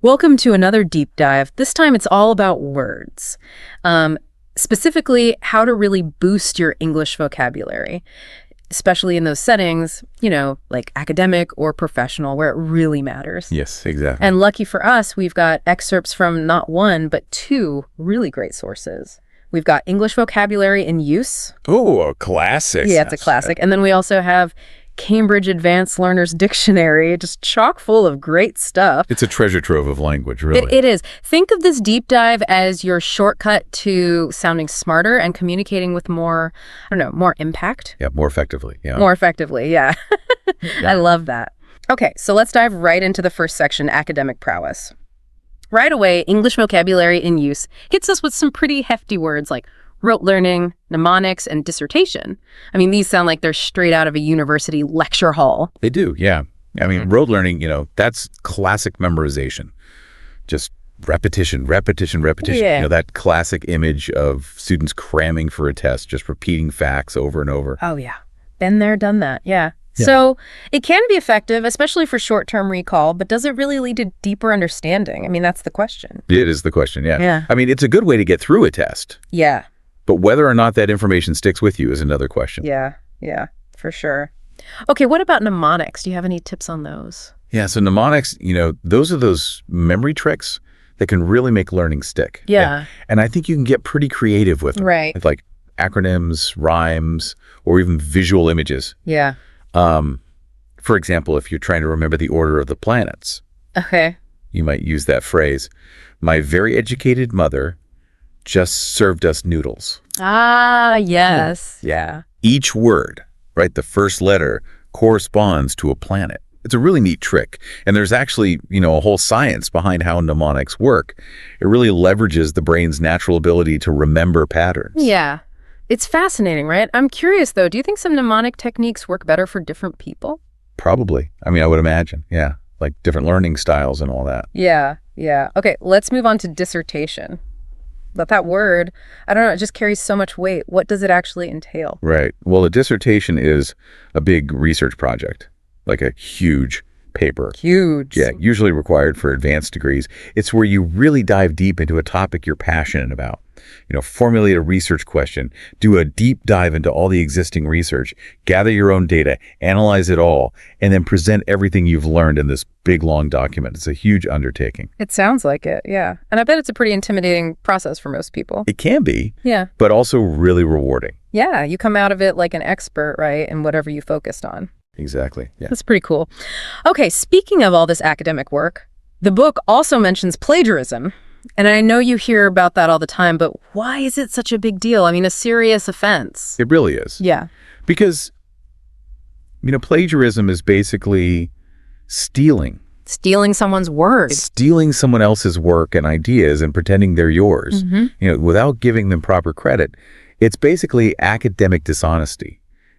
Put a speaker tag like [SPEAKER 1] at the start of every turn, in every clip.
[SPEAKER 1] Welcome to another deep dive. This time it's all about words. Specifically, how to really boost your English vocabulary, especially in those settings, like academic or professional, where it really matters.
[SPEAKER 2] Yes, exactly.
[SPEAKER 1] And lucky for us, we've got excerpts from not one, but two really great sources. We've got English Vocabulary in Use.
[SPEAKER 2] Oh, a classic.
[SPEAKER 1] Yeah, it's a classic. And then we also have Cambridge Advanced Learner's Dictionary, just chock full of great stuff.
[SPEAKER 2] It's a treasure trove of language, really.
[SPEAKER 1] It is. Think of this deep dive as your shortcut to sounding smarter and communicating with more impact.
[SPEAKER 2] Yeah, more effectively. Yeah.
[SPEAKER 1] More effectively, yeah. I love that. Okay, so let's dive right into the first section, academic prowess. Right away, English Vocabulary in Use hits us with some pretty hefty words like rote learning, mnemonics, and dissertation. I mean, these sound like they're straight out of a university lecture hall.
[SPEAKER 2] They do, yeah. I mean, rote learning, that's classic memorization. Just repetition.
[SPEAKER 1] Yeah.
[SPEAKER 2] That classic image of students cramming for a test, just repeating facts over and over.
[SPEAKER 1] Oh, yeah. Been there, done that, yeah.
[SPEAKER 2] Yeah.
[SPEAKER 1] So it can be effective, especially for short-term recall, but does it really lead to deeper understanding? I mean, that's the question.
[SPEAKER 2] It is the question, yeah.
[SPEAKER 1] Yeah.
[SPEAKER 2] I mean, it's a good way to get through a test.
[SPEAKER 1] Yeah.
[SPEAKER 2] But whether or not that information sticks with you is another question.
[SPEAKER 1] Yeah, for sure. Okay, what about mnemonics? Do you have any tips on those?
[SPEAKER 2] Yeah, so mnemonics, those are those memory tricks that can really make learning stick.
[SPEAKER 1] Yeah.
[SPEAKER 2] And I think you can get pretty creative with them.
[SPEAKER 1] Right.
[SPEAKER 2] With like acronyms, rhymes, or even visual images.
[SPEAKER 1] Yeah.
[SPEAKER 2] For example, if you're trying to remember the order of the planets,
[SPEAKER 1] Okay.
[SPEAKER 2] you might use that phrase, "My very educated mother just served us noodles."
[SPEAKER 1] Ah, yes. Yeah.
[SPEAKER 2] Each word, right, the first letter corresponds to a planet. It's a really neat trick. And there's actually, a whole science behind how mnemonics work. It really leverages the brain's natural ability to remember patterns.
[SPEAKER 1] Yeah. It's fascinating, right? I'm curious, though. Do you think some mnemonic techniques work better for different people?
[SPEAKER 2] Probably. I mean, I would imagine. Yeah. Like different learning styles and all that.
[SPEAKER 1] Yeah. Okay, let's move on to dissertation. But that word, I don't know, it just carries so much weight. What does it actually entail?
[SPEAKER 2] Right. Well, a dissertation is a big research project, like a huge paper.
[SPEAKER 1] Huge.
[SPEAKER 2] Yeah, usually required for advanced degrees. It's where you really dive deep into a topic you're passionate about. Formulate a research question, do a deep dive into all the existing research, gather your own data, analyze it all, and then present everything you've learned in this big, long document. It's a huge undertaking.
[SPEAKER 1] It sounds like it, yeah. And I bet it's a pretty intimidating process for most people.
[SPEAKER 2] It can be,
[SPEAKER 1] Yeah.
[SPEAKER 2] but also really rewarding.
[SPEAKER 1] Yeah, you come out of it like an expert, right, in whatever you focused on.
[SPEAKER 2] Exactly. Yeah.
[SPEAKER 1] That's pretty cool. Okay, speaking of all this academic work, the book also mentions plagiarism. And I know you hear about that all the time, but why is it such a big deal? I mean, a serious offense.
[SPEAKER 2] It really is.
[SPEAKER 1] Yeah.
[SPEAKER 2] Because, plagiarism is basically stealing
[SPEAKER 1] Someone's words.
[SPEAKER 2] stealing someone else's work and ideas and pretending they're yours, without giving them proper credit. It's basically academic dishonesty.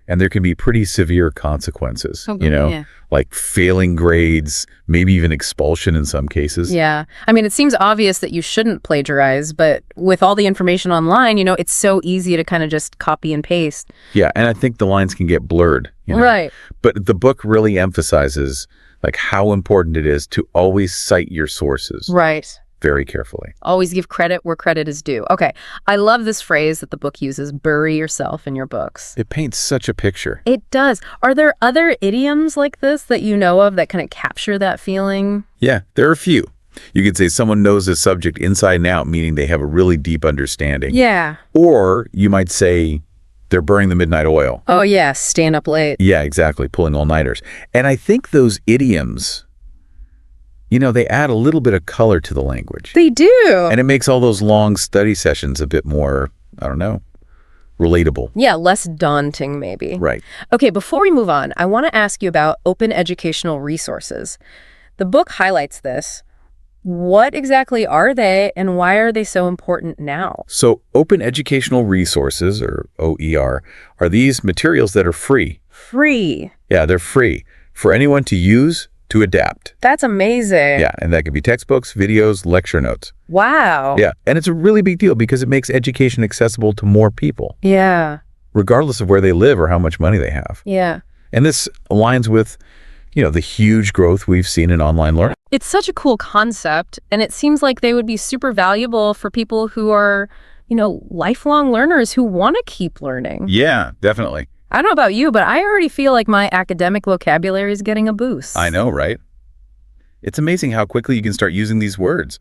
[SPEAKER 2] And there can be pretty severe consequences,
[SPEAKER 1] Yeah.
[SPEAKER 2] like failing grades, maybe even expulsion in some cases.
[SPEAKER 1] Yeah. I mean, it seems obvious that you shouldn't plagiarize, but with all the information online, it's so easy to kind of just copy and paste.
[SPEAKER 2] Yeah, and I think the lines can get blurred.
[SPEAKER 1] Right.
[SPEAKER 2] But the book really emphasizes like how important it is to always cite your sources
[SPEAKER 1] Right.
[SPEAKER 2] very carefully.
[SPEAKER 1] Always give credit where credit is due. Okay. I love this phrase that the book uses, bury yourself in your books.
[SPEAKER 2] It paints such a picture.
[SPEAKER 1] It does. Are there other idioms like this that you know of that kind of capture that feeling?
[SPEAKER 2] Yeah, there are a few. You could say someone knows a subject inside and out, meaning they have a really deep understanding.
[SPEAKER 1] Yeah.
[SPEAKER 2] Or you might say they're burning the midnight oil.
[SPEAKER 1] Oh, yeah. Staying up late.
[SPEAKER 2] Yeah, exactly. Pulling all-nighters. And I think those idioms, they add a little bit of color to the language.
[SPEAKER 1] They do.
[SPEAKER 2] And it makes all those long study sessions a bit more, relatable.
[SPEAKER 1] Yeah, less daunting maybe.
[SPEAKER 2] Right.
[SPEAKER 1] Okay, before we move on, I want to ask you about open educational resources. The book highlights this. What exactly are they and why are they so important now?
[SPEAKER 2] So open educational resources, or OER, are these materials that are free.
[SPEAKER 1] Free.
[SPEAKER 2] Yeah, they're free for anyone to use, to adapt.
[SPEAKER 1] That's amazing.
[SPEAKER 2] Yeah, and that could be textbooks, videos, lecture notes.
[SPEAKER 1] Wow.
[SPEAKER 2] Yeah, and it's a really big deal because it makes education accessible to more people,
[SPEAKER 1] Yeah.
[SPEAKER 2] regardless of where they live or how much money they have.
[SPEAKER 1] Yeah.
[SPEAKER 2] And this aligns with, the huge growth we've seen in online learning.
[SPEAKER 1] It's such a cool concept, and it seems like they would be super valuable for people who are, lifelong learners who want to keep learning.
[SPEAKER 2] Yeah, definitely.
[SPEAKER 1] I don't know about you, but I already feel like my academic vocabulary is getting a boost.
[SPEAKER 2] I know, right? It's amazing how quickly you can start using these words.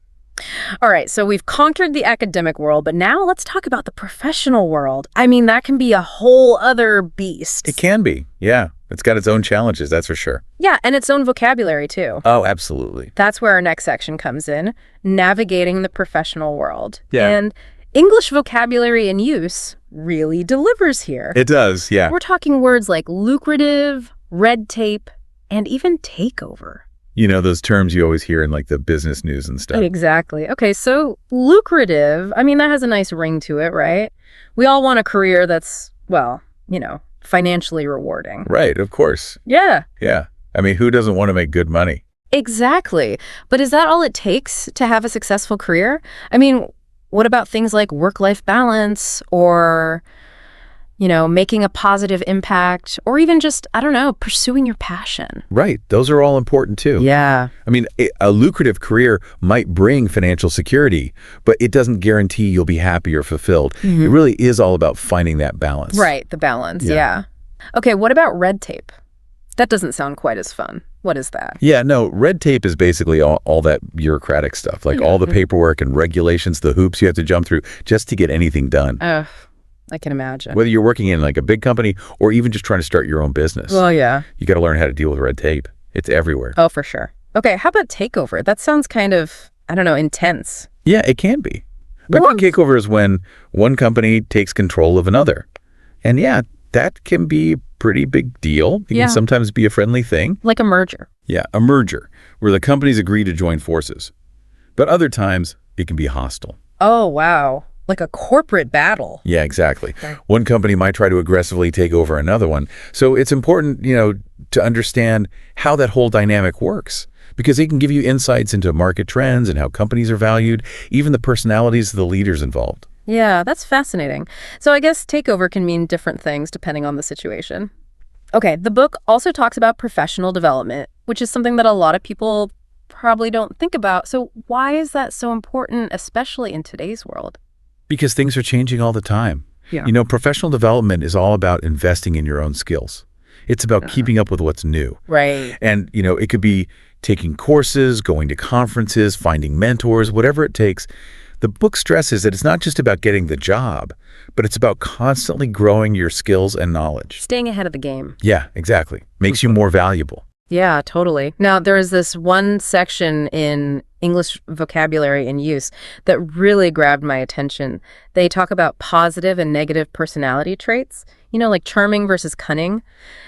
[SPEAKER 1] All right, so we've conquered the academic world, but now let's talk about the professional world. I mean, that can be a whole other beast.
[SPEAKER 2] It can be, yeah. It's got its own challenges, that's for sure.
[SPEAKER 1] Yeah, and its own vocabulary, too.
[SPEAKER 2] Oh, absolutely.
[SPEAKER 1] That's where our next section comes in, navigating the professional world.
[SPEAKER 2] Yeah.
[SPEAKER 1] And English vocabulary in use really delivers here.
[SPEAKER 2] It does, yeah.
[SPEAKER 1] We're talking words like lucrative, red tape, and even takeover.
[SPEAKER 2] Those terms you always hear in like the business news and stuff.
[SPEAKER 1] Exactly. Okay, so lucrative, I mean, that has a nice ring to it, right? We all want a career that's, financially rewarding.
[SPEAKER 2] Right, of course.
[SPEAKER 1] Yeah.
[SPEAKER 2] Yeah. I mean, who doesn't want to make good money?
[SPEAKER 1] Exactly. But is that all it takes to have a successful career? I mean, what about things like work-life balance or, making a positive impact or even just, pursuing your passion?
[SPEAKER 2] Right. Those are all important too.
[SPEAKER 1] Yeah.
[SPEAKER 2] I mean, a lucrative career might bring financial security, but it doesn't guarantee you'll be happy or fulfilled.
[SPEAKER 1] Mm-hmm.
[SPEAKER 2] It really is all about finding that balance.
[SPEAKER 1] Right. The balance. Yeah. Okay. What about red tape? That doesn't sound quite as fun. What is that?
[SPEAKER 2] Yeah, no, red tape is basically all that bureaucratic stuff, like all the paperwork and regulations, the hoops you have to jump through just to get anything done.
[SPEAKER 1] I can imagine.
[SPEAKER 2] Whether you're working in like a big company or even just trying to start your own business.
[SPEAKER 1] Well, yeah.
[SPEAKER 2] You got to learn how to deal with red tape. It's everywhere.
[SPEAKER 1] Oh, for sure. Okay, how about takeover? That sounds kind of, intense.
[SPEAKER 2] Yeah, it can be. But takeover is when one company takes control of another. And yeah, that can be a pretty big deal. It can sometimes be a friendly thing.
[SPEAKER 1] Like a merger.
[SPEAKER 2] Yeah, a merger, where the companies agree to join forces. But other times, it can be hostile.
[SPEAKER 1] Oh, wow. Like a corporate battle.
[SPEAKER 2] Yeah, exactly.
[SPEAKER 1] Okay.
[SPEAKER 2] One company might try to aggressively take over another one. So it's important, to understand how that whole dynamic works, because it can give you insights into market trends and how companies are valued, even the personalities of the leaders involved.
[SPEAKER 1] Yeah, that's fascinating. So I guess takeover can mean different things depending on the situation. Okay, the book also talks about professional development, which is something that a lot of people probably don't think about. So why is that so important, especially in today's world?
[SPEAKER 2] Because things are changing all the time.
[SPEAKER 1] Yeah.
[SPEAKER 2] Professional development is all about investing in your own skills. It's about keeping up with what's new.
[SPEAKER 1] Right.
[SPEAKER 2] And, it could be taking courses, going to conferences, finding mentors, whatever it takes. The book stresses that it's not just about getting the job, but it's about constantly growing your skills and knowledge.
[SPEAKER 1] Staying ahead of the game.
[SPEAKER 2] Yeah, exactly. Makes you more valuable.
[SPEAKER 1] Yeah, totally. Now, there is this one section in English vocabulary in use that really grabbed my attention. They talk about positive and negative personality traits, like charming versus cunning.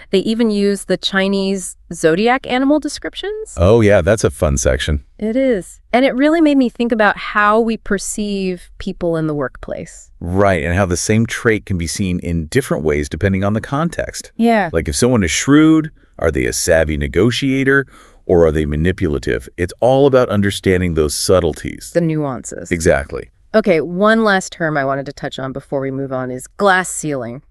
[SPEAKER 1] They even use the Chinese zodiac animal descriptions.
[SPEAKER 2] Oh, yeah, that's a fun section.
[SPEAKER 1] It is. And it really made me think about how we perceive people in the workplace.
[SPEAKER 2] Right, and how the same trait can be seen in different ways depending on the context.
[SPEAKER 1] Yeah.
[SPEAKER 2] Like if someone is shrewd, are they a savvy negotiator, or are they manipulative? It's all about understanding those subtleties.
[SPEAKER 1] The nuances.
[SPEAKER 2] Exactly.
[SPEAKER 1] Okay, one last term I wanted to touch on before we move on is glass ceiling.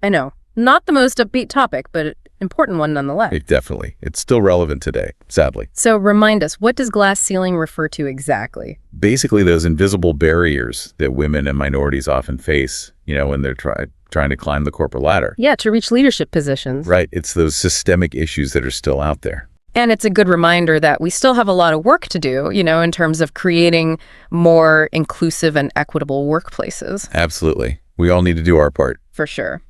[SPEAKER 1] I know, not the most upbeat topic, but an important one nonetheless.
[SPEAKER 2] Definitely. It's still relevant today, sadly.
[SPEAKER 1] So remind us, what does glass ceiling refer to exactly?
[SPEAKER 2] Basically, those invisible barriers that women and minorities often face, when they're trying to climb the corporate ladder.
[SPEAKER 1] Yeah, to reach leadership positions.
[SPEAKER 2] Right. It's those systemic issues that are still out there.
[SPEAKER 1] And it's a good reminder that we still have a lot of work to do, in terms of creating more inclusive and equitable workplaces.
[SPEAKER 2] Absolutely. We all need to do our part.
[SPEAKER 1] For sure.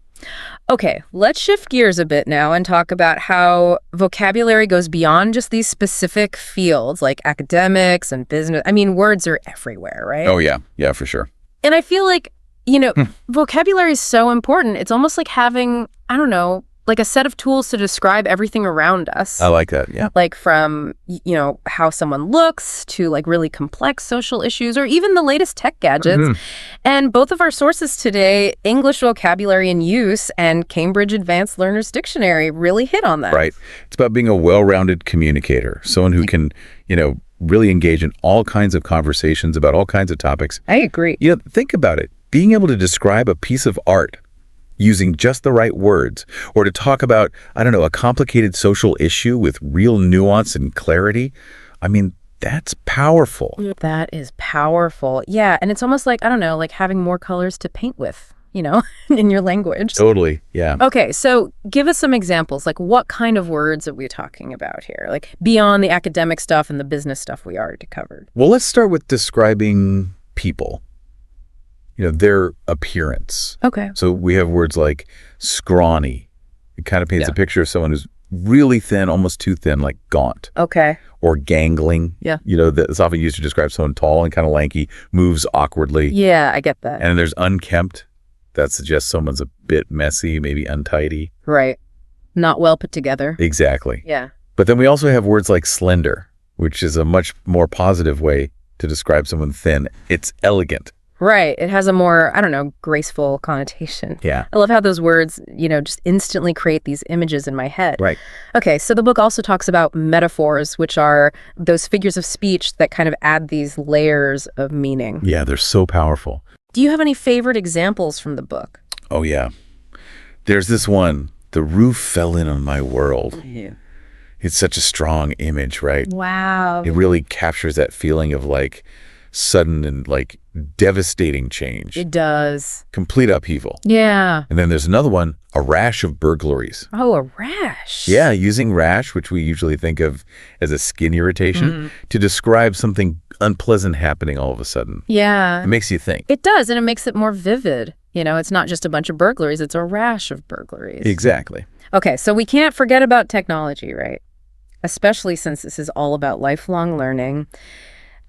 [SPEAKER 1] Okay, let's shift gears a bit now and talk about how vocabulary goes beyond just these specific fields like academics and business. I mean, words are everywhere, right?
[SPEAKER 2] Oh, yeah. Yeah, for sure.
[SPEAKER 1] And I feel like, vocabulary is so important. It's almost like having, like a set of tools to describe everything around us.
[SPEAKER 2] I like that, yeah.
[SPEAKER 1] Like from, how someone looks to like really complex social issues or even the latest tech gadgets. Mm-hmm. And both of our sources today, English Vocabulary in Use and Cambridge Advanced Learners Dictionary, really hit on that.
[SPEAKER 2] Right. It's about being a well-rounded communicator, someone who can, really engage in all kinds of conversations about all kinds of topics.
[SPEAKER 1] I agree.
[SPEAKER 2] Think about it. Being able to describe a piece of art using just the right words, or to talk about, I don't know, a complicated social issue with real nuance and clarity. I mean, that's powerful.
[SPEAKER 1] That is powerful. Yeah, and it's almost like, I don't know, like having more colors to paint with, in your language.
[SPEAKER 2] Totally, yeah.
[SPEAKER 1] Okay, so give us some examples. Like, what kind of words are we talking about here? Like, beyond the academic stuff and the business stuff we already covered.
[SPEAKER 2] Well, let's start with describing people, their appearance.
[SPEAKER 1] Okay.
[SPEAKER 2] So we have words like scrawny. It kind of paints
[SPEAKER 1] Yeah.
[SPEAKER 2] a picture of someone who's really thin, almost too thin, like gaunt.
[SPEAKER 1] Okay.
[SPEAKER 2] Or gangling.
[SPEAKER 1] Yeah.
[SPEAKER 2] That's often used to describe someone tall and kind of lanky, moves awkwardly.
[SPEAKER 1] Yeah, I get that.
[SPEAKER 2] And then there's unkempt. That suggests someone's a bit messy, maybe untidy.
[SPEAKER 1] Right. Not well put together.
[SPEAKER 2] Exactly.
[SPEAKER 1] Yeah.
[SPEAKER 2] But then we also have words like slender, which is a much more positive way to describe someone thin. It's elegant.
[SPEAKER 1] Right. It has a more, I don't know, graceful connotation.
[SPEAKER 2] Yeah.
[SPEAKER 1] I love how those words, just instantly create these images in my head.
[SPEAKER 2] Right.
[SPEAKER 1] Okay, so the book also talks about metaphors, which are those figures of speech that kind of add these layers of meaning.
[SPEAKER 2] Yeah, they're so powerful.
[SPEAKER 1] Do you have any favorite examples from the book?
[SPEAKER 2] Oh, yeah. There's this one, the roof fell in on my world.
[SPEAKER 1] Yeah.
[SPEAKER 2] It's such a strong image, right?
[SPEAKER 1] Wow.
[SPEAKER 2] It really captures that feeling of like sudden and like devastating change.
[SPEAKER 1] It does.
[SPEAKER 2] Complete upheaval.
[SPEAKER 1] Yeah.
[SPEAKER 2] And then there's another one, a rash of burglaries.
[SPEAKER 1] Oh, a rash.
[SPEAKER 2] Yeah, using rash, which we usually think of as a skin irritation, to describe something unpleasant happening all of a sudden.
[SPEAKER 1] Yeah.
[SPEAKER 2] It makes you think.
[SPEAKER 1] It does, and it makes it more vivid. It's not just a bunch of burglaries, it's a rash of burglaries.
[SPEAKER 2] Exactly.
[SPEAKER 1] Okay, so we can't forget about technology, right? Especially since this is all about lifelong learning.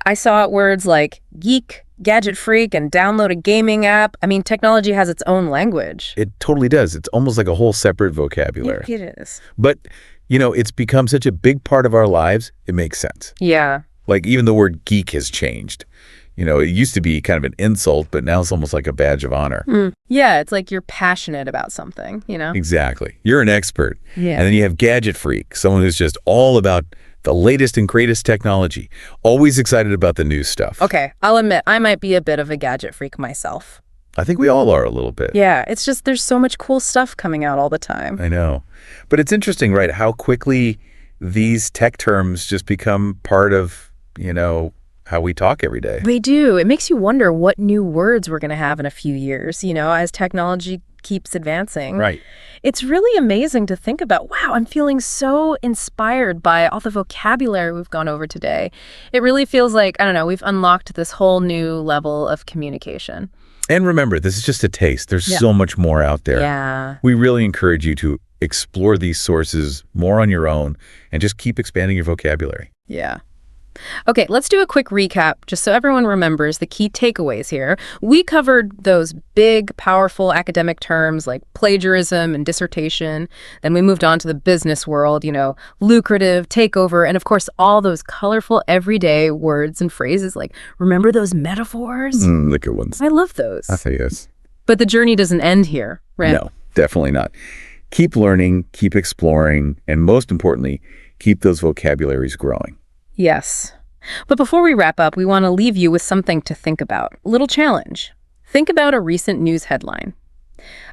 [SPEAKER 1] I saw words like geek, gadget freak, and download a gaming app. I mean, technology has its own language.
[SPEAKER 2] It totally does. It's almost like a whole separate vocabulary.
[SPEAKER 1] It is.
[SPEAKER 2] But, it's become such a big part of our lives, it makes sense.
[SPEAKER 1] Yeah.
[SPEAKER 2] Like even the word geek has changed. It used to be kind of an insult, but now it's almost like a badge of honor.
[SPEAKER 1] Yeah, it's like you're passionate about something,
[SPEAKER 2] Exactly. You're an expert.
[SPEAKER 1] Yeah.
[SPEAKER 2] And then you have gadget freak, someone who's just all about the latest and greatest technology, always excited about the new stuff.
[SPEAKER 1] Okay, I'll admit, I might be a bit of a gadget freak myself.
[SPEAKER 2] I think we all are a little bit.
[SPEAKER 1] Yeah, it's just there's so much cool stuff coming out all the time.
[SPEAKER 2] I know. But it's interesting, right, how quickly these tech terms just become part of, how we talk every day.
[SPEAKER 1] They do. It makes you wonder what new words we're going to have in a few years, as technology keeps advancing.
[SPEAKER 2] Right.
[SPEAKER 1] It's really amazing to think about. Wow, I'm feeling so inspired by all the vocabulary we've gone over today. It really feels like, I don't know, we've unlocked this whole new level of communication.
[SPEAKER 2] And remember, this is just a taste. There's so much more out there.
[SPEAKER 1] Yeah.
[SPEAKER 2] We really encourage you to explore these sources more on your own and just keep expanding your vocabulary.
[SPEAKER 1] Yeah. Okay, let's do a quick recap just so everyone remembers the key takeaways here. We covered those big, powerful academic terms like plagiarism and dissertation. Then we moved on to the business world, lucrative, takeover, and of course, all those colorful everyday words and phrases like, remember those metaphors?
[SPEAKER 2] The good ones.
[SPEAKER 1] I love those.
[SPEAKER 2] I say yes.
[SPEAKER 1] But the journey doesn't end here, right?
[SPEAKER 2] No, definitely not. Keep learning, keep exploring, and most importantly, keep those vocabularies growing.
[SPEAKER 1] Yes. But before we wrap up, we want to leave you with something to think about. A little challenge. Think about a recent news headline.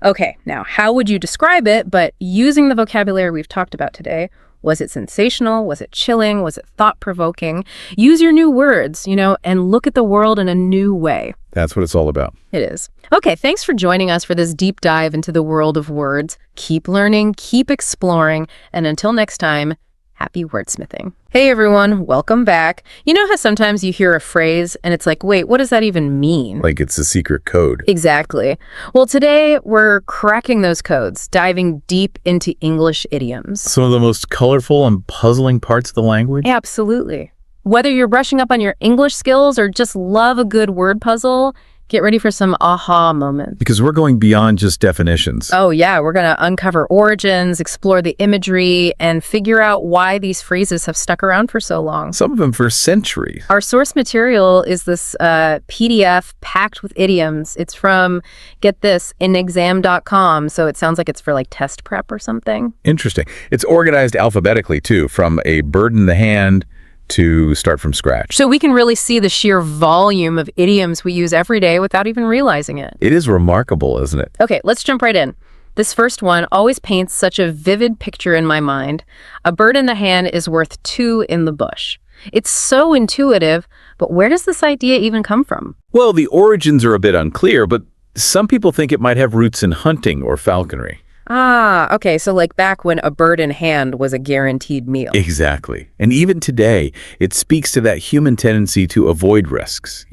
[SPEAKER 1] Okay, now, how would you describe it, but using the vocabulary we've talked about today? Was it sensational? Was it chilling? Was it thought-provoking? Use your new words, and look at the world in a new way.
[SPEAKER 2] That's what it's all about.
[SPEAKER 1] It is. Okay, thanks for joining us for this deep dive into the world of words. Keep learning, keep exploring, and until next time, happy wordsmithing. Hey everyone, welcome back. You know how sometimes you hear a phrase and it's like, wait, what does that even mean?
[SPEAKER 2] Like it's a secret code.
[SPEAKER 1] Exactly. Well, today we're cracking those codes, diving deep into English idioms.
[SPEAKER 2] Some of the most colorful and puzzling parts of the language.
[SPEAKER 1] Absolutely. Whether you're brushing up on your English skills or just love a good word puzzle, get ready for some aha moments.
[SPEAKER 2] Because we're going beyond just definitions.
[SPEAKER 1] Oh yeah, we're going to uncover origins, explore the imagery, and figure out why these phrases have stuck around for so long.
[SPEAKER 2] Some of them for centuries.
[SPEAKER 1] Our source material is this PDF packed with idioms. It's from, get this, inexam.com, so it sounds like it's for like test prep or something.
[SPEAKER 2] Interesting. It's organized alphabetically too, from a bird in the hand to start from scratch.
[SPEAKER 1] So we can really see the sheer volume of idioms we use every day without even realizing it.
[SPEAKER 2] It is remarkable, isn't it?
[SPEAKER 1] Okay, let's jump right in. This first one always paints such a vivid picture in my mind. A bird in the hand is worth two in the bush. It's so intuitive, but where does this idea even come from?
[SPEAKER 2] Well, the origins are a bit unclear, but some people think it might have roots in hunting or falconry.
[SPEAKER 1] Ah, okay, so like back when a bird in hand was a guaranteed meal.
[SPEAKER 2] Exactly. And even today, it speaks to that human tendency to avoid risks,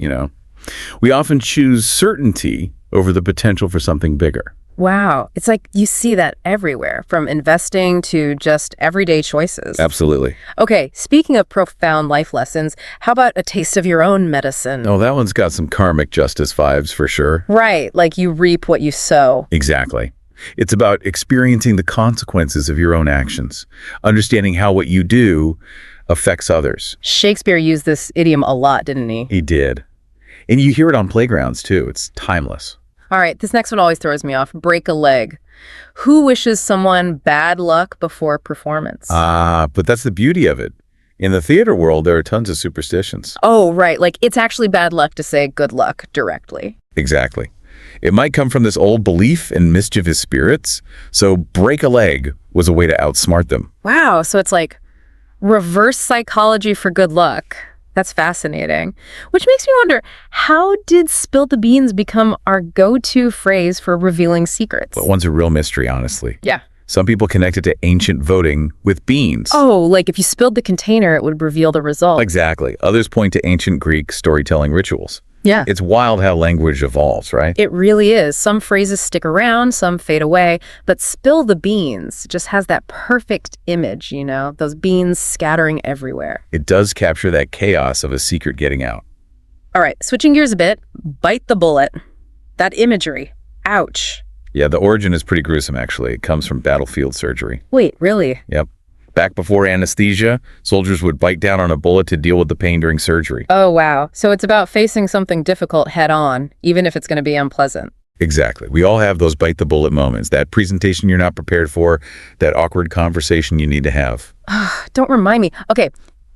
[SPEAKER 2] We often choose certainty over the potential for something bigger.
[SPEAKER 1] Wow, it's like you see that everywhere, from investing to just everyday choices.
[SPEAKER 2] Absolutely.
[SPEAKER 1] Okay, speaking of profound life lessons, how about a taste of your own medicine?
[SPEAKER 2] Oh, that one's got some karmic justice vibes for sure.
[SPEAKER 1] Right, like you reap what you sow.
[SPEAKER 2] Exactly. It's about experiencing the consequences of your own actions, understanding how what you do affects others.
[SPEAKER 1] Shakespeare used this idiom a lot, didn't he?
[SPEAKER 2] He did. And you hear it on playgrounds too. It's timeless.
[SPEAKER 1] All right, this next one always throws me off. Break a leg. Who wishes someone bad luck before performance?
[SPEAKER 2] But that's the beauty of it. In the theater world, there are tons of superstitions.
[SPEAKER 1] Oh, right. Like it's actually bad luck to say good luck directly.
[SPEAKER 2] Exactly. It might come from this old belief in mischievous spirits, so break a leg was a way to outsmart them.
[SPEAKER 1] Wow, so it's like reverse psychology for good luck. That's fascinating. Which makes me wonder, how did spill the beans become our go-to phrase for revealing secrets?
[SPEAKER 2] But one's a real mystery, honestly.
[SPEAKER 1] Yeah.
[SPEAKER 2] Some people connect it to ancient voting with beans.
[SPEAKER 1] Oh, like if you spilled the container, it would reveal the result.
[SPEAKER 2] Exactly. Others point to ancient Greek storytelling rituals.
[SPEAKER 1] Yeah.
[SPEAKER 2] It's wild how language evolves, right?
[SPEAKER 1] It really is. Some phrases stick around, some fade away, but spill the beans just has that perfect image, those beans scattering everywhere.
[SPEAKER 2] It does capture that chaos of a secret getting out.
[SPEAKER 1] All right, switching gears a bit, bite the bullet. That imagery. Ouch.
[SPEAKER 2] Yeah, the origin is pretty gruesome, actually. It comes from battlefield surgery.
[SPEAKER 1] Wait, really?
[SPEAKER 2] Yep. Back before anesthesia, soldiers would bite down on a bullet to deal with the pain during surgery.
[SPEAKER 1] Oh, wow. So it's about facing something difficult head on, even if it's going to be unpleasant.
[SPEAKER 2] Exactly. We all have those bite the bullet moments, that presentation you're not prepared for, that awkward conversation you need to have.
[SPEAKER 1] Don't remind me. Okay,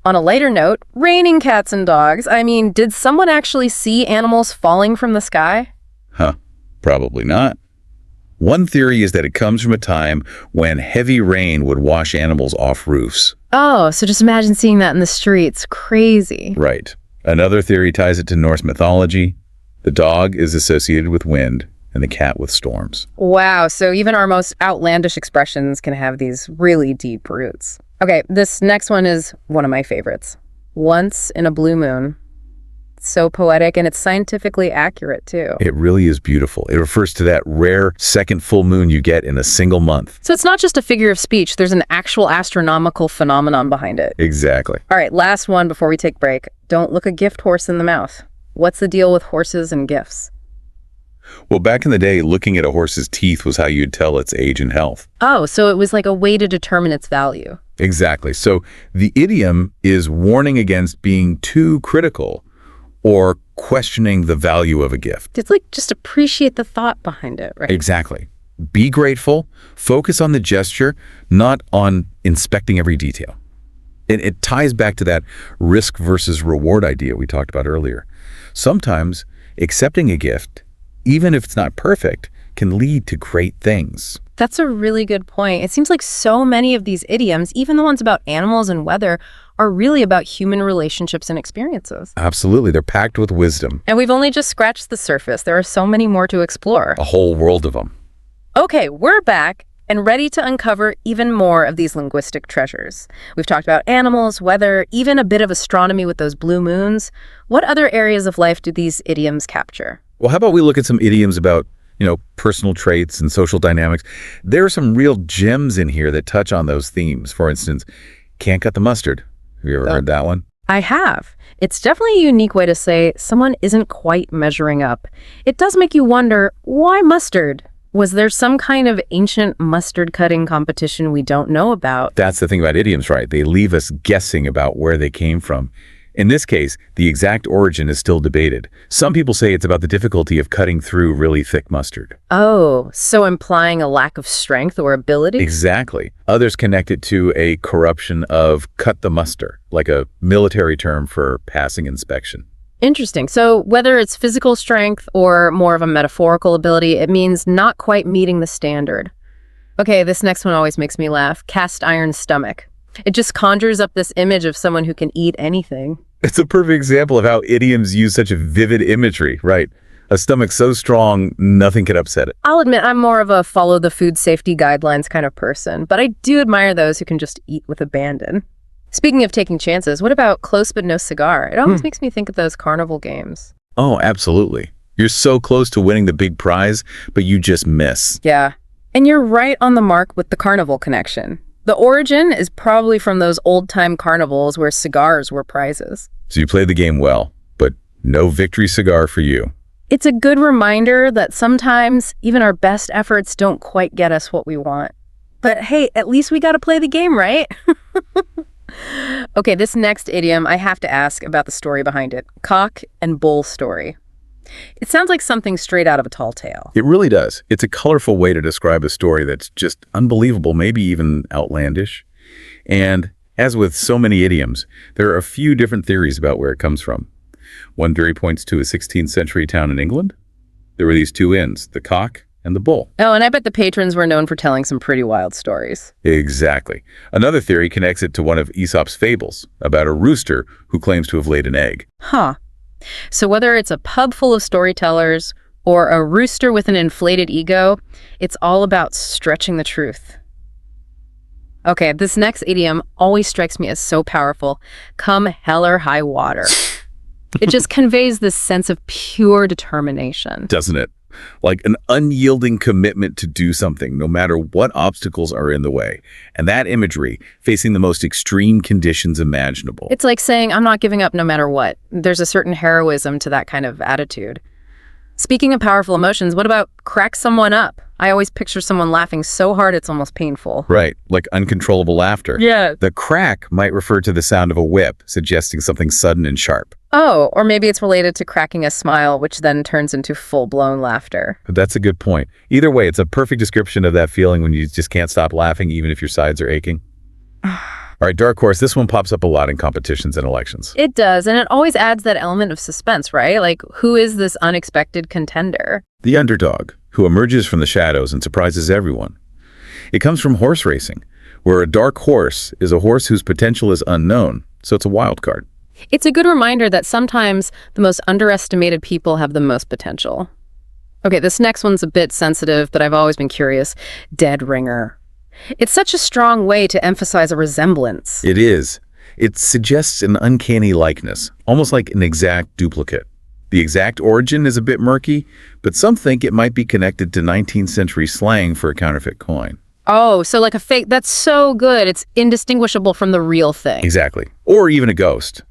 [SPEAKER 1] on a lighter note, raining cats and dogs. I mean, did someone actually see animals falling from the sky?
[SPEAKER 2] Probably not. One theory is that it comes from a time when heavy rain would wash animals off roofs.
[SPEAKER 1] Oh, so just imagine seeing that in the streets. Crazy.
[SPEAKER 2] Right. Another theory ties it to Norse mythology. The dog is associated with wind and the cat with storms.
[SPEAKER 1] Wow, so even our most outlandish expressions can have these really deep roots. Okay, this next one is one of my favorites. Once in a blue moon. So poetic, and it's scientifically accurate too.
[SPEAKER 2] It really is beautiful. It refers to that rare second full moon you get in a single month.
[SPEAKER 1] So it's not just a figure of speech, there's an actual astronomical phenomenon behind it.
[SPEAKER 2] Exactly.
[SPEAKER 1] All right, last one before we take break. Don't look a gift horse in the mouth. What's the deal with horses and gifts?
[SPEAKER 2] Well, back in the day, looking at a horse's teeth was how you'd tell its age and health.
[SPEAKER 1] Oh, so it was like a way to determine its value.
[SPEAKER 2] Exactly. So the idiom is warning against being too critical or questioning the value of a gift.
[SPEAKER 1] It's like just appreciate the thought behind it, right?
[SPEAKER 2] Exactly. Be grateful, focus on the gesture, not on inspecting every detail. It ties back to that risk versus reward idea we talked about earlier. Sometimes accepting a gift, even if it's not perfect, can lead to great things.
[SPEAKER 1] That's a really good point. It seems like so many of these idioms, even the ones about animals and weather, are really about human relationships and experiences.
[SPEAKER 2] Absolutely. They're packed with wisdom.
[SPEAKER 1] And we've only just scratched the surface. There are so many more to explore.
[SPEAKER 2] A whole world of them.
[SPEAKER 1] Okay, we're back and ready to uncover even more of these linguistic treasures. We've talked about animals, weather, even a bit of astronomy with those blue moons. What other areas of life do these idioms capture?
[SPEAKER 2] Well, how about we look at some idioms about personal traits and social dynamics. There are some real gems in here that touch on those themes. For instance, can't cut the mustard. Have you ever heard that one?
[SPEAKER 1] I have. It's definitely a unique way to say someone isn't quite measuring up. It does make you wonder, why mustard? Was there some kind of ancient mustard cutting competition we don't know about?
[SPEAKER 2] That's the thing about idioms, right? They leave us guessing about where they came from. In this case, the exact origin is still debated. Some people say it's about the difficulty of cutting through really thick mustard.
[SPEAKER 1] Oh, so implying a lack of strength or ability?
[SPEAKER 2] Exactly. Others connect it to a corruption of cut the muster, like a military term for passing inspection.
[SPEAKER 1] Interesting. So whether it's physical strength or more of a metaphorical ability, it means not quite meeting the standard. Okay, this next one always makes me laugh. Cast iron stomach. It just conjures up this image of someone who can eat anything.
[SPEAKER 2] It's a perfect example of how idioms use such a vivid imagery, right? A stomach so strong, nothing could upset it.
[SPEAKER 1] I'll admit I'm more of a follow the food safety guidelines kind of person, but I do admire those who can just eat with abandon. Speaking of taking chances, what about close but no cigar? It always makes me think of those carnival games.
[SPEAKER 2] Oh, absolutely. You're so close to winning the big prize, but you just miss.
[SPEAKER 1] Yeah. And you're right on the mark with the carnival connection. The origin is probably from those old-time carnivals where cigars were prizes.
[SPEAKER 2] So you played the game well, but no victory cigar for you.
[SPEAKER 1] It's a good reminder that sometimes even our best efforts don't quite get us what we want. But hey, at least we got to play the game, right? Okay, this next idiom, I have to ask about the story behind it. Cock and bull story. It sounds like something straight out of a tall tale.
[SPEAKER 2] It really does. It's a colorful way to describe a story that's just unbelievable, maybe even outlandish. And as with so many idioms, there are a few different theories about where it comes from. One theory points to a 16th century town in England. There were these two inns, the cock and the bull.
[SPEAKER 1] Oh, and I bet the patrons were known for telling some pretty wild stories.
[SPEAKER 2] Exactly. Another theory connects it to one of Aesop's fables about a rooster who claims to have laid an egg.
[SPEAKER 1] Huh. So whether it's a pub full of storytellers or a rooster with an inflated ego, it's all about stretching the truth. Okay, this next idiom always strikes me as so powerful. Come hell or high water. It just conveys this sense of pure determination.
[SPEAKER 2] Doesn't it? Like an unyielding commitment to do something, no matter what obstacles are in the way. And that imagery, facing the most extreme conditions imaginable.
[SPEAKER 1] It's like saying, I'm not giving up no matter what. There's a certain heroism to that kind of attitude. Speaking of powerful emotions, what about crack someone up? I always picture someone laughing so hard it's almost painful.
[SPEAKER 2] Right, like uncontrollable laughter.
[SPEAKER 1] Yeah.
[SPEAKER 2] The crack might refer to the sound of a whip, suggesting something sudden and sharp.
[SPEAKER 1] Oh, or maybe it's related to cracking a smile, which then turns into full-blown laughter.
[SPEAKER 2] That's a good point. Either way, it's a perfect description of that feeling when you just can't stop laughing, even if your sides are aching. All right, dark horse, this one pops up a lot in competitions and elections.
[SPEAKER 1] It does, and it always adds that element of suspense, right? Like, who is this unexpected contender?
[SPEAKER 2] The underdog, who emerges from the shadows and surprises everyone. It comes from horse racing, where a dark horse is a horse whose potential is unknown, so it's a wild card.
[SPEAKER 1] It's a good reminder that sometimes the most underestimated people have the most potential. Okay, this next one's a bit sensitive, but I've always been curious. Dead ringer. It's such a strong way to emphasize a resemblance.
[SPEAKER 2] It is. It suggests an uncanny likeness, almost like an exact duplicate. The exact origin is a bit murky, but some think it might be connected to 19th century slang for a counterfeit coin.
[SPEAKER 1] Oh, so like a fake, that's so good. It's indistinguishable from the real thing.
[SPEAKER 2] Exactly. Or even a ghost.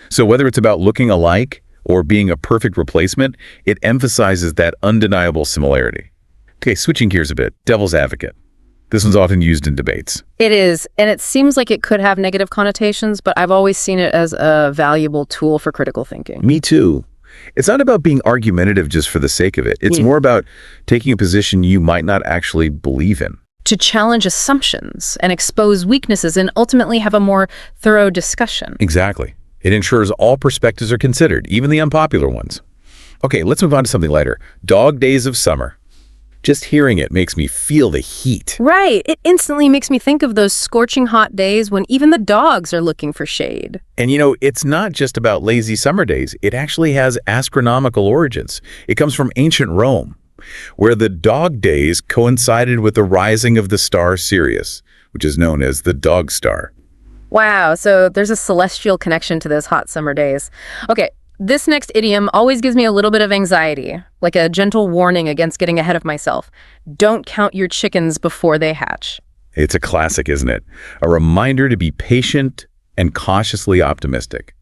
[SPEAKER 2] So whether it's about looking alike or being a perfect replacement, it emphasizes that undeniable similarity. Okay, switching gears a bit, devil's advocate. This one's often used in debates.
[SPEAKER 1] It is, and it seems like it could have negative connotations, but I've always seen it as a valuable tool for critical thinking.
[SPEAKER 2] Me too. It's not about being argumentative just for the sake of it. It's more about taking a position you might not actually believe in.
[SPEAKER 1] To challenge assumptions and expose weaknesses and ultimately have a more thorough discussion.
[SPEAKER 2] Exactly. It ensures all perspectives are considered, even the unpopular ones. Okay, let's move on to something lighter. Dog days of summer. Just hearing it makes me feel the heat.
[SPEAKER 1] Right. It instantly makes me think of those scorching hot days when even the dogs are looking for shade.
[SPEAKER 2] And you know, it's not just about lazy summer days. It actually has astronomical origins. It comes from ancient Rome, where the dog days coincided with the rising of the star Sirius, which is known as the dog star.
[SPEAKER 1] Wow, so there's a celestial connection to those hot summer days. Okay, this next idiom always gives me a little bit of anxiety, like a gentle warning against getting ahead of myself. Don't count your chickens before they hatch.
[SPEAKER 2] It's a classic, isn't it? A reminder to be patient and cautiously optimistic.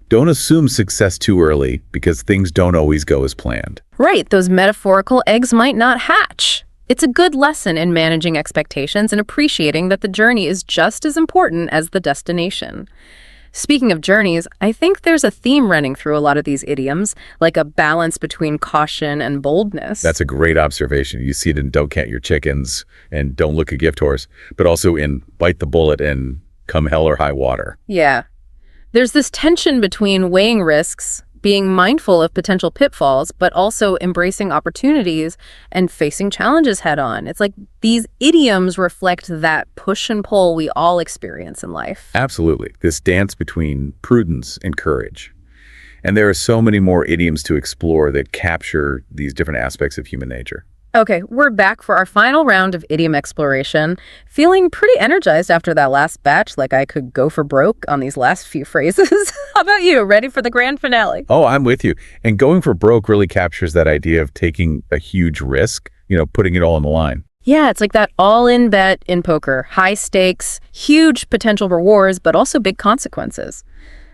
[SPEAKER 2] Don't assume success too early because things don't always go as planned.
[SPEAKER 1] Right, those metaphorical eggs might not hatch. It's a good lesson in managing expectations and appreciating that the journey is just as important as the destination. Speaking of journeys, I think there's a theme running through a lot of these idioms, like a balance between caution and boldness.
[SPEAKER 2] That's a great observation. You see it in don't count your chickens and don't look a gift horse, but also in bite the bullet and come hell or high water.
[SPEAKER 1] Yeah. There's this tension between weighing risks, being mindful of potential pitfalls, but also embracing opportunities and facing challenges head on. It's like these idioms reflect that push and pull we all experience in life.
[SPEAKER 2] Absolutely. This dance between prudence and courage. And there are so many more idioms to explore that capture these different aspects of human nature.
[SPEAKER 1] Okay, we're back for our final round of idiom exploration. Feeling pretty energized after that last batch, like I could go for broke on these last few phrases. How about you? Ready for the grand finale?
[SPEAKER 2] Oh, I'm with you. And going for broke really captures that idea of taking a huge risk, putting it all on the line.
[SPEAKER 1] Yeah, it's like that all-in bet in poker. High stakes, huge potential rewards, but also big consequences.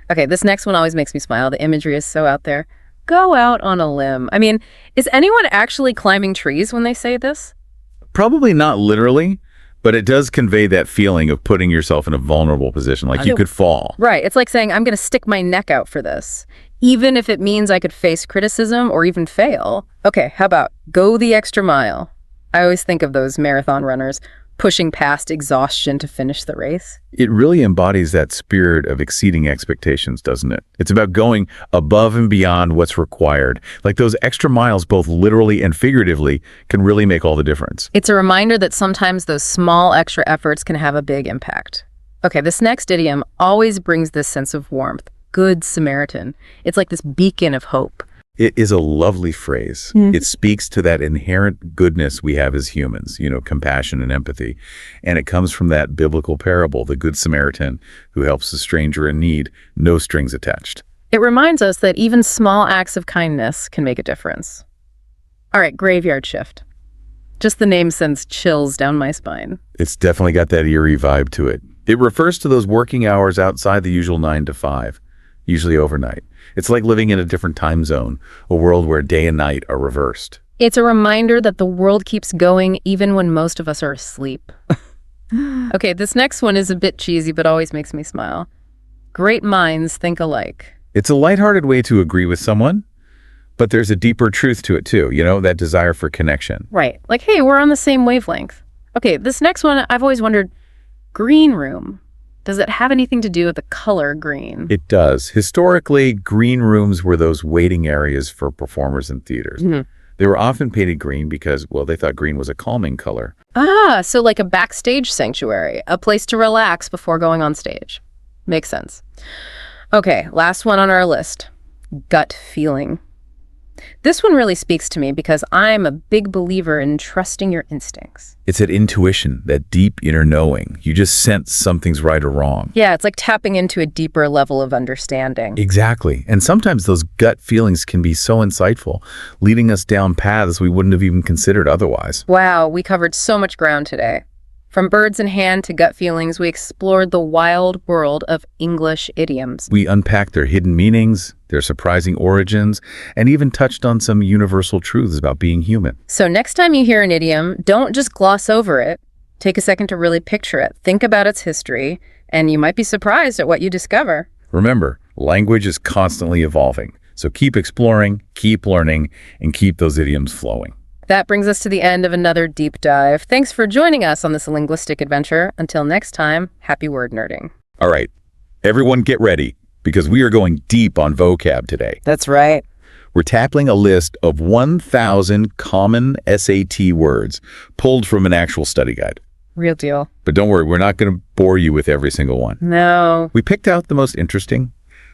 [SPEAKER 1] Okay, this next one always makes me smile. The imagery is so out there. Go out on a limb. I mean, is anyone actually climbing trees when they say this?
[SPEAKER 2] Probably not literally, but it does convey that feeling of putting yourself in a vulnerable position, like you could fall.
[SPEAKER 1] Right. It's like saying, I'm going to stick my neck out for this, even if it means I could face criticism or even fail. Okay, how about go the extra mile? I always think of those marathon runners pushing past exhaustion to finish the race.
[SPEAKER 2] It really embodies that spirit of exceeding expectations, doesn't it? It's about going above and beyond what's required. Like those extra miles, both literally and figuratively, can really make all the difference.
[SPEAKER 1] It's a reminder that sometimes those small extra efforts can have a big impact. Okay, this next idiom always brings this sense of warmth. Good Samaritan. It's like this beacon of hope.
[SPEAKER 2] It is a lovely phrase. It speaks to that inherent goodness we have as humans, compassion and empathy. And it comes from that biblical parable, the Good Samaritan who helps a stranger in need, no strings attached.
[SPEAKER 1] It reminds us that even small acts of kindness can make a difference. All right, graveyard shift. Just the name sends chills down my spine.
[SPEAKER 2] It's definitely got that eerie vibe to it. It refers to those working hours outside the usual 9 to 5, usually overnight. It's like living in a different time zone, a world where day and night are reversed.
[SPEAKER 1] It's a reminder that the world keeps going even when most of us are asleep. Okay, this next one is a bit cheesy, but always makes me smile. Great minds think alike.
[SPEAKER 2] It's a lighthearted way to agree with someone, but there's a deeper truth to it too, that desire for connection.
[SPEAKER 1] Right. Like, hey, we're on the same wavelength. Okay, this next one, I've always wondered, green room. Does it have anything to do with the color green?
[SPEAKER 2] It does. Historically, green rooms were those waiting areas for performers in theaters. They were often painted green because, they thought green was a calming color.
[SPEAKER 1] Ah, so like a backstage sanctuary, a place to relax before going on stage. Makes sense. Okay, last one on our list. Gut feeling. This one really speaks to me because I'm a big believer in trusting your instincts.
[SPEAKER 2] It's that intuition, that deep inner knowing. You just sense something's right or wrong.
[SPEAKER 1] Yeah, it's like tapping into a deeper level of understanding.
[SPEAKER 2] Exactly. And sometimes those gut feelings can be so insightful, leading us down paths we wouldn't have even considered otherwise.
[SPEAKER 1] Wow, we covered so much ground today. From birds in hand to gut feelings, we explored the wild world of English idioms.
[SPEAKER 2] We unpacked their hidden meanings, their surprising origins, and even touched on some universal truths about being human.
[SPEAKER 1] So next time you hear an idiom, don't just gloss over it. Take a second to really picture it. Think about its history, and you might be surprised at what you discover.
[SPEAKER 2] Remember, language is constantly evolving. So keep exploring, keep learning, and keep those idioms flowing.
[SPEAKER 1] That brings us to the end of another deep dive. Thanks for joining us on this linguistic adventure. Until next time, happy word nerding.
[SPEAKER 2] All right, everyone get ready, because we are going deep on vocab today.
[SPEAKER 1] That's right.
[SPEAKER 2] We're tackling a list of 1,000 common SAT words pulled from an actual study guide.
[SPEAKER 1] Real deal.
[SPEAKER 2] But don't worry, we're not going to bore you with every single one.
[SPEAKER 1] No.
[SPEAKER 2] We picked out the most interesting,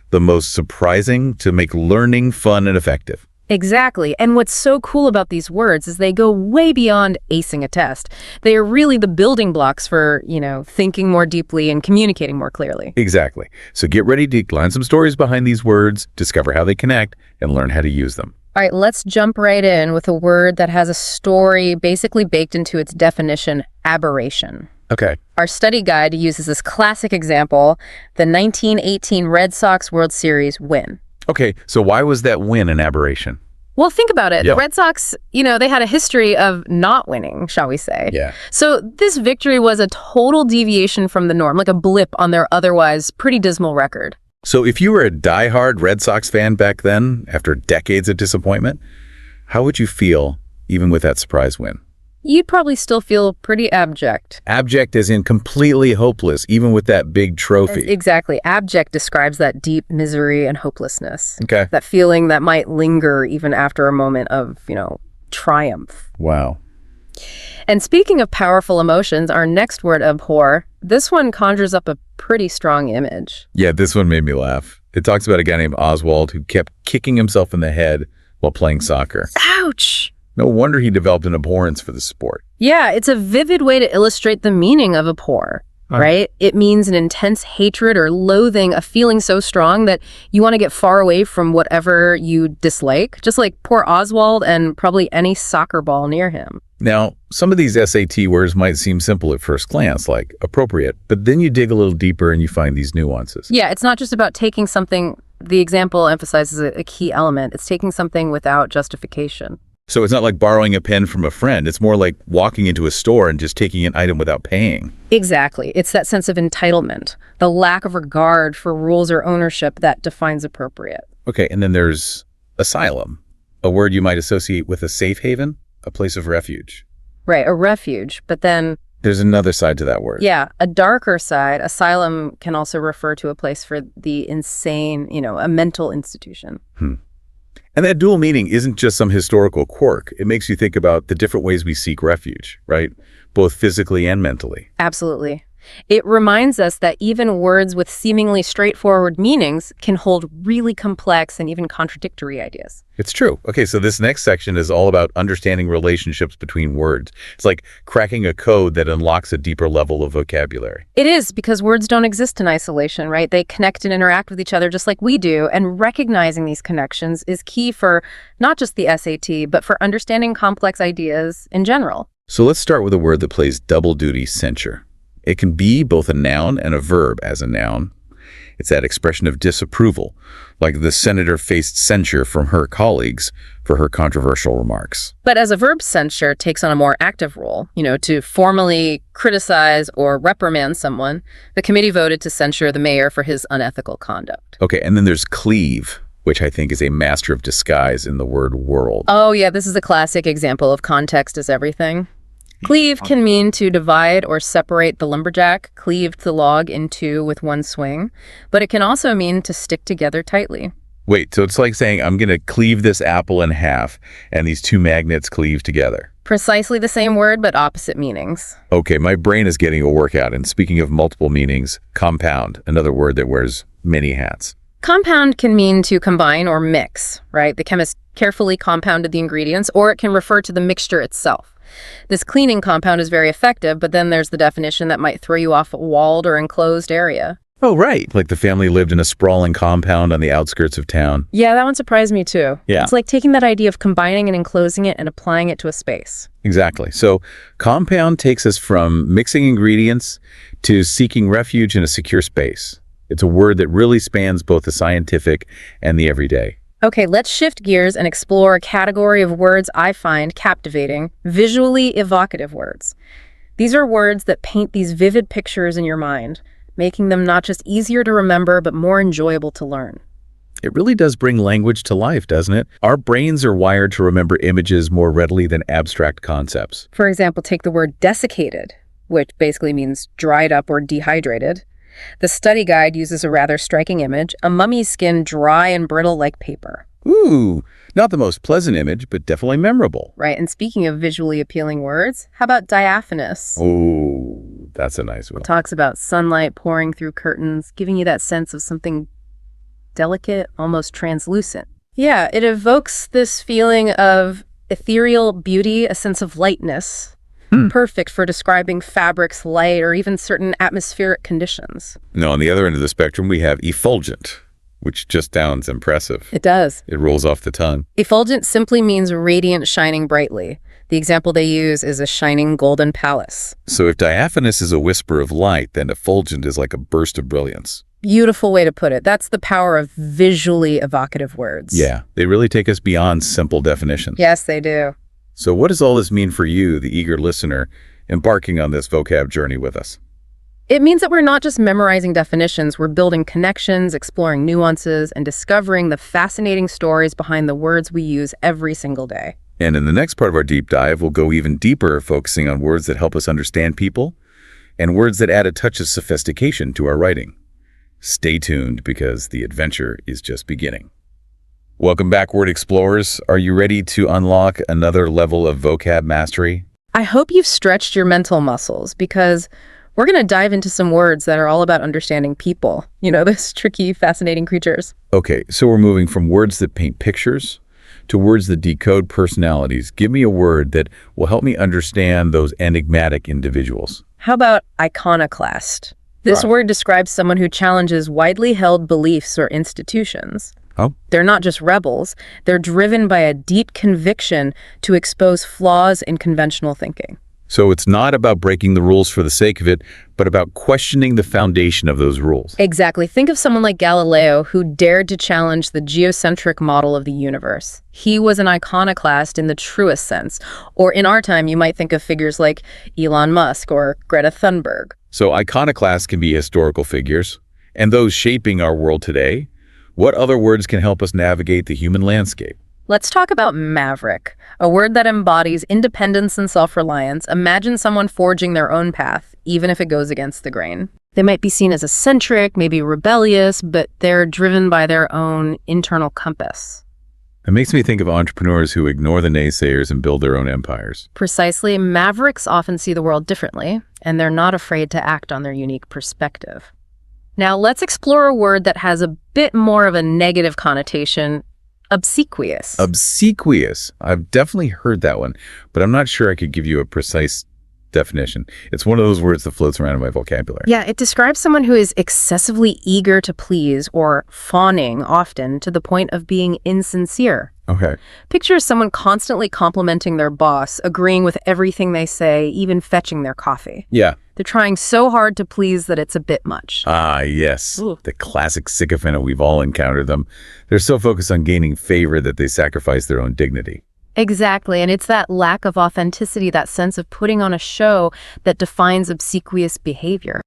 [SPEAKER 2] the most surprising to make learning fun and effective.
[SPEAKER 1] Exactly. And what's so cool about these words is they go way beyond acing a test. They are really the building blocks for, thinking more deeply and communicating more clearly.
[SPEAKER 2] Exactly. So get ready to line some stories behind these words, discover how they connect, and learn how to use them.
[SPEAKER 1] All right, let's jump right in with a word that has a story basically baked into its definition, aberration.
[SPEAKER 2] Okay.
[SPEAKER 1] Our study guide uses this classic example, the 1918 Red Sox World Series win.
[SPEAKER 2] Okay, so why was that win an aberration?
[SPEAKER 1] Well, think about it.
[SPEAKER 2] Yeah.
[SPEAKER 1] The Red Sox, they had a history of not winning, shall we say.
[SPEAKER 2] Yeah.
[SPEAKER 1] So this victory was a total deviation from the norm, like a blip on their otherwise pretty dismal record.
[SPEAKER 2] So if you were a diehard Red Sox fan back then, after decades of disappointment, how would you feel even with that surprise win?
[SPEAKER 1] You'd probably still feel pretty abject.
[SPEAKER 2] Abject as in completely hopeless, even with that big trophy.
[SPEAKER 1] Exactly. Abject describes that deep misery and hopelessness.
[SPEAKER 2] Okay.
[SPEAKER 1] That feeling that might linger even after a moment of, triumph.
[SPEAKER 2] Wow.
[SPEAKER 1] And speaking of powerful emotions, our next word, abhor, this one conjures up a pretty strong image.
[SPEAKER 2] Yeah, this one made me laugh. It talks about a guy named Oswald who kept kicking himself in the head while playing soccer.
[SPEAKER 1] Ouch!
[SPEAKER 2] No wonder he developed an abhorrence for the sport.
[SPEAKER 1] Yeah, it's a vivid way to illustrate the meaning of abhor, right? It means an intense hatred or loathing, a feeling so strong that you want to get far away from whatever you dislike, just like poor Oswald and probably any soccer ball near him.
[SPEAKER 2] Now, some of these SAT words might seem simple at first glance, like appropriate, but then you dig a little deeper and you find these nuances.
[SPEAKER 1] Yeah, it's not just about taking something, the example emphasizes a key element. It's taking something without justification.
[SPEAKER 2] So it's not like borrowing a pen from a friend. It's more like walking into a store and just taking an item without paying.
[SPEAKER 1] Exactly. It's that sense of entitlement, the lack of regard for rules or ownership that defines appropriate.
[SPEAKER 2] Okay, and then there's asylum, a word you might associate with a safe haven, a place of refuge.
[SPEAKER 1] Right, a refuge. But then,
[SPEAKER 2] There's another side to that word.
[SPEAKER 1] yeah, a darker side, asylum can also refer to a place for the insane, a mental institution.
[SPEAKER 2] And that dual meaning isn't just some historical quirk. It makes you think about the different ways we seek refuge, right? Both physically and mentally.
[SPEAKER 1] Absolutely. It reminds us that even words with seemingly straightforward meanings can hold really complex and even contradictory ideas.
[SPEAKER 2] It's true. Okay, so this next section is all about understanding relationships between words. It's like cracking a code that unlocks a deeper level of vocabulary.
[SPEAKER 1] It is, because words don't exist in isolation, right? They connect and interact with each other just like we do, and recognizing these connections is key for not just the SAT, but for understanding complex ideas in general.
[SPEAKER 2] So let's start with a word that plays double duty, censure. It can be both a noun and a verb as a noun. It's that expression of disapproval, like the senator faced censure from her colleagues for her controversial remarks.
[SPEAKER 1] But as a verb, censure takes on a more active role, to formally criticize or reprimand someone. The committee voted to censure the mayor for his unethical conduct.
[SPEAKER 2] Okay, and then there's cleave, which I think is a master of disguise in the word world.
[SPEAKER 1] Oh yeah, this is a classic example of context is everything. Cleave can mean to divide or separate the lumberjack, cleaved the log in two with one swing, but it can also mean to stick together tightly.
[SPEAKER 2] Wait, so it's like saying I'm going to cleave this apple in half, and these two magnets cleave together.
[SPEAKER 1] Precisely the same word, but opposite meanings.
[SPEAKER 2] Okay, my brain is getting a workout, and speaking of multiple meanings, compound, another word that wears many hats.
[SPEAKER 1] Compound can mean to combine or mix, right? The chemist carefully compounded the ingredients, or it can refer to the mixture itself. This cleaning compound is very effective, but then there's the definition that might throw you off a walled or enclosed area.
[SPEAKER 2] Oh, right. Like the family lived in a sprawling compound on the outskirts of town.
[SPEAKER 1] Yeah, that one surprised me too.
[SPEAKER 2] Yeah.
[SPEAKER 1] It's like taking that idea of combining and enclosing it and applying it to a space.
[SPEAKER 2] Exactly. So compound takes us from mixing ingredients to seeking refuge in a secure space. It's a word that really spans both the scientific and the everyday.
[SPEAKER 1] Okay, let's shift gears and explore a category of words I find captivating, visually evocative words. These are words that paint these vivid pictures in your mind, making them not just easier to remember, but more enjoyable to learn.
[SPEAKER 2] It really does bring language to life, doesn't it? Our brains are wired to remember images more readily than abstract concepts.
[SPEAKER 1] For example, take the word desiccated, which basically means dried up or dehydrated. The study guide uses a rather striking image, a mummy's skin dry and brittle like paper.
[SPEAKER 2] Ooh, not the most pleasant image, but definitely memorable.
[SPEAKER 1] Right, and speaking of visually appealing words, how about diaphanous?
[SPEAKER 2] Oh, that's a nice one.
[SPEAKER 1] It talks about sunlight pouring through curtains, giving you that sense of something delicate, almost translucent. Yeah, it evokes this feeling of ethereal beauty, a sense of lightness. Perfect for describing fabrics, light, or even certain atmospheric conditions.
[SPEAKER 2] No, on the other end of the spectrum, we have effulgent, which just sounds impressive.
[SPEAKER 1] It does.
[SPEAKER 2] It rolls off the tongue.
[SPEAKER 1] Effulgent simply means radiant, shining brightly. The example they use is a shining golden palace.
[SPEAKER 2] So if diaphanous is a whisper of light, then effulgent is like a burst of brilliance.
[SPEAKER 1] Beautiful way to put it. That's the power of visually evocative words.
[SPEAKER 2] Yeah, they really take us beyond simple definitions.
[SPEAKER 1] Yes, they do.
[SPEAKER 2] So what does all this mean for you, the eager listener, embarking on this vocab journey with us?
[SPEAKER 1] It means that we're not just memorizing definitions, we're building connections, exploring nuances, and discovering the fascinating stories behind the words we use every single day.
[SPEAKER 2] And in the next part of our deep dive, we'll go even deeper, focusing on words that help us understand people and words that add a touch of sophistication to our writing. Stay tuned, because the adventure is just beginning. Welcome back, word explorers. Are you ready to unlock another level of vocab mastery?
[SPEAKER 1] I hope you've stretched your mental muscles, because we're going to dive into some words that are all about understanding people. You know, those tricky, fascinating creatures.
[SPEAKER 2] Okay, so we're moving from words that paint pictures to words that decode personalities. Give me a word that will help me understand those enigmatic individuals.
[SPEAKER 1] How about iconoclast? This
[SPEAKER 2] Right.
[SPEAKER 1] word describes someone who challenges widely held beliefs or institutions.
[SPEAKER 2] Oh,
[SPEAKER 1] They're not just rebels, they're driven by a deep conviction to expose flaws in conventional thinking.
[SPEAKER 2] so it's not about breaking the rules for the sake of it, but about questioning the foundation of those rules.
[SPEAKER 1] Exactly. Think of someone like Galileo, who dared to challenge the geocentric model of the universe. He was an iconoclast in the truest sense. Or in our time, you might think of figures like Elon Musk or Greta Thunberg.
[SPEAKER 2] So iconoclasts can be historical figures, and those shaping our world today. What other words can help us navigate the human landscape?
[SPEAKER 1] Let's talk about maverick, a word that embodies independence and self-reliance. Imagine someone forging their own path, even if it goes against the grain. They might be seen as eccentric, maybe rebellious, but they're driven by their own internal compass.
[SPEAKER 2] It makes me think of entrepreneurs who ignore the naysayers and build their own empires.
[SPEAKER 1] Precisely, mavericks often see the world differently, and they're not afraid to act on their unique perspective. Now, let's explore a word that has a bit more of a negative connotation: obsequious.
[SPEAKER 2] Obsequious. I've definitely heard that one, but I'm not sure I could give you a precise definition. It's one of those words that floats around in my vocabulary.
[SPEAKER 1] Yeah, it describes someone who is excessively eager to please, or fawning often to the point of being insincere.
[SPEAKER 2] Okay.
[SPEAKER 1] Picture someone constantly complimenting their boss, agreeing with everything they say, even fetching their coffee.
[SPEAKER 2] Yeah.
[SPEAKER 1] They're trying so hard to please that it's a bit much.
[SPEAKER 2] Ah, yes.
[SPEAKER 1] Ooh.
[SPEAKER 2] The classic sycophant. We've all encountered them. They're so focused on gaining favor that they sacrifice their own dignity.
[SPEAKER 1] Exactly, and it's that lack of authenticity, that sense of putting on a show, that defines obsequious behavior.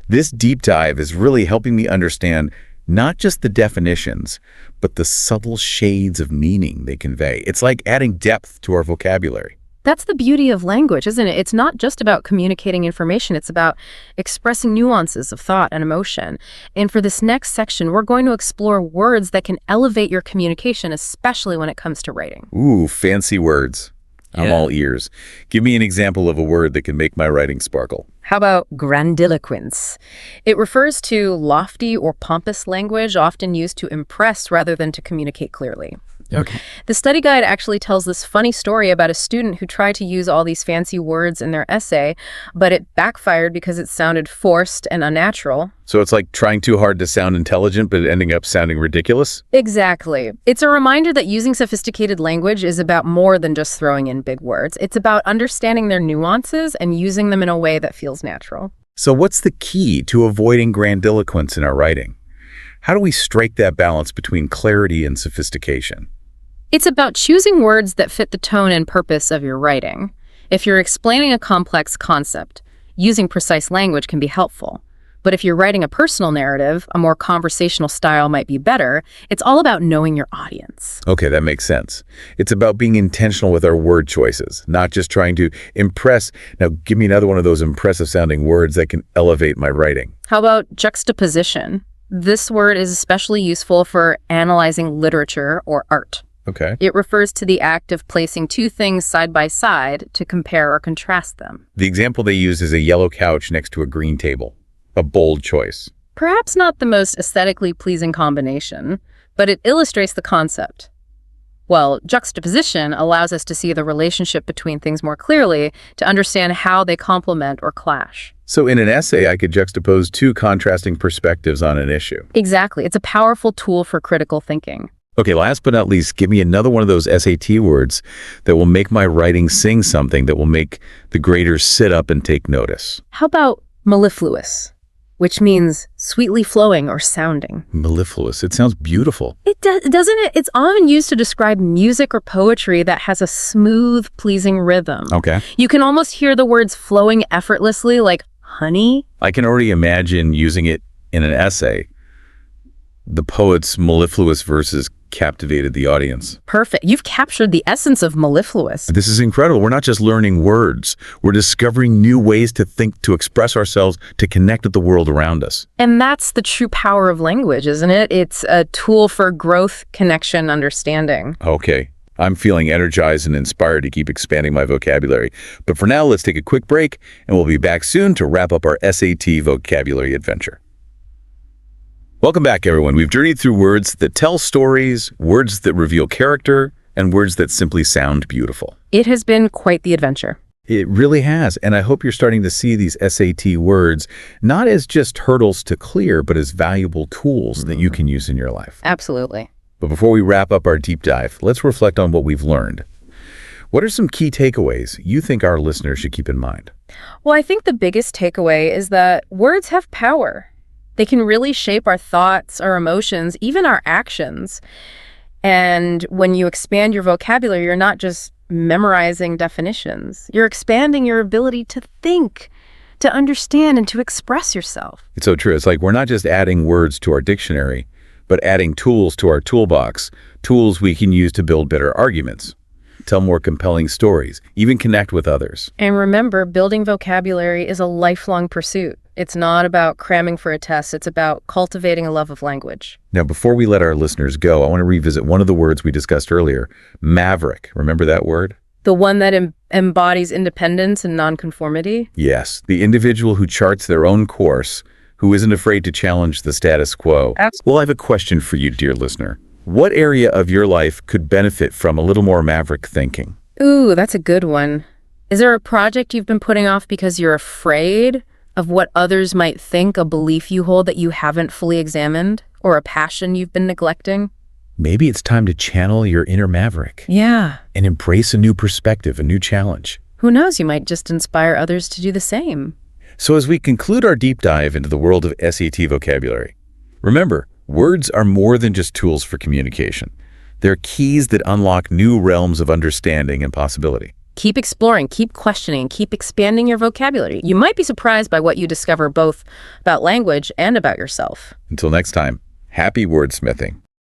[SPEAKER 2] This deep dive is really helping me understand not just the definitions, but the subtle shades of meaning they convey. It's like adding depth to our vocabulary.
[SPEAKER 1] That's the beauty of language, isn't it? It's not just about communicating information, it's about expressing nuances of thought and emotion. And for this next section, we're going to explore words that can elevate your communication, especially when it comes to writing.
[SPEAKER 2] Ooh, fancy words. I'm
[SPEAKER 1] Yeah.
[SPEAKER 2] all ears. Give me an example of a word that can make my writing sparkle.
[SPEAKER 1] How about grandiloquence? It refers to lofty or pompous language, often used to impress rather than to communicate clearly.
[SPEAKER 2] Okay.
[SPEAKER 1] The study guide actually tells this funny story about a student who tried to use all these fancy words in their essay, but it backfired because it sounded forced and unnatural.
[SPEAKER 2] So it's like trying too hard to sound intelligent, but ending up sounding ridiculous?
[SPEAKER 1] Exactly. It's a reminder that using sophisticated language is about more than just throwing in big words. It's about understanding their nuances and using them in a way that feels natural.
[SPEAKER 2] So what's the key to avoiding grandiloquence in our writing? How do we strike that balance between clarity and sophistication?
[SPEAKER 1] It's about choosing words that fit the tone and purpose of your writing. If you're explaining a complex concept, using precise language can be helpful. But if you're writing a personal narrative, a more conversational style might be better. It's all about knowing your audience.
[SPEAKER 2] Okay, that makes sense. It's about being intentional with our word choices, not just trying to impress. Now, give me another one of those impressive sounding words that can elevate my writing.
[SPEAKER 1] How about juxtaposition? This word is especially useful for analyzing literature or art.
[SPEAKER 2] Okay.
[SPEAKER 1] It refers to the act of placing two things side by side to compare or contrast them.
[SPEAKER 2] The example they use is a yellow couch next to a green table. A bold choice.
[SPEAKER 1] Perhaps not the most aesthetically pleasing combination, but it illustrates the concept. Well, juxtaposition allows us to see the relationship between things more clearly, to understand how they complement or clash.
[SPEAKER 2] So in an essay, I could juxtapose two contrasting perspectives on an issue.
[SPEAKER 1] Exactly. It's a powerful tool for critical thinking.
[SPEAKER 2] Okay, last but not least, give me another one of those SAT words that will make my writing sing something, that will make the graders sit up and take notice.
[SPEAKER 1] How about mellifluous? which means sweetly flowing or sounding.
[SPEAKER 2] Mellifluous. It sounds beautiful.
[SPEAKER 1] Doesn't it? It's often used to describe music or poetry that has a smooth, pleasing rhythm.
[SPEAKER 2] Okay.
[SPEAKER 1] You can almost hear the words flowing effortlessly, like honey.
[SPEAKER 2] I can already imagine using it in an essay. The poet's mellifluous verses captivated the audience.
[SPEAKER 1] Perfect. You've captured the essence of mellifluous.
[SPEAKER 2] This is incredible. We're not just learning words. We're discovering new ways to think, to express ourselves, to connect with the world around us.
[SPEAKER 1] And that's the true power of language, isn't it? It's a tool for growth, connection, understanding.
[SPEAKER 2] Okay. I'm feeling energized and inspired to keep expanding my vocabulary. But for now, let's take a quick break, and we'll be back soon to wrap up our SAT vocabulary adventure. Welcome back, everyone. We've journeyed through words that tell stories, words that reveal character, and words that simply sound beautiful.
[SPEAKER 1] It has been quite the adventure.
[SPEAKER 2] It really has, and I hope you're starting to see these SAT words not as just hurdles to clear, but as valuable tools that you can use in your life.
[SPEAKER 1] Absolutely.
[SPEAKER 2] But before we wrap up our deep dive, let's reflect on what we've learned. What are some key takeaways you think our listeners should keep in mind?
[SPEAKER 1] Well, I think the biggest takeaway is that words have power. They can really shape our thoughts, our emotions, even our actions. And when you expand your vocabulary, you're not just memorizing definitions. You're expanding your ability to think, to understand, and to express yourself.
[SPEAKER 2] It's so true. It's like we're not just adding words to our dictionary, but adding tools to our toolbox, tools we can use to build better arguments, tell more compelling stories, even connect with others.
[SPEAKER 1] And remember, building vocabulary is a lifelong pursuit. It's not about cramming for a test. It's about cultivating a love of language.
[SPEAKER 2] Now, before we let our listeners go, I want to revisit one of the words we discussed earlier, maverick. Remember that word?
[SPEAKER 1] The one that embodies independence and nonconformity?
[SPEAKER 2] Yes, the individual who charts their own course, who isn't afraid to challenge the status quo. Well, I have a question for you, dear listener. What area of your life could benefit from a little more maverick thinking?
[SPEAKER 1] Ooh, that's a good one. Is there a project you've been putting off because you're afraid of what others might think, a belief you hold that you haven't fully examined, or a passion you've been neglecting?
[SPEAKER 2] Maybe it's time to channel your inner maverick.
[SPEAKER 1] Yeah.
[SPEAKER 2] And embrace a new perspective, a new challenge.
[SPEAKER 1] Who knows, you might just inspire others to do the same.
[SPEAKER 2] So as we conclude our deep dive into the world of SAT vocabulary, remember, words are more than just tools for communication. They're keys that unlock new realms of understanding and possibility.
[SPEAKER 1] Keep exploring, keep questioning, keep expanding your vocabulary. You might be surprised by what you discover both about language and about yourself.
[SPEAKER 2] Until next time, happy wordsmithing.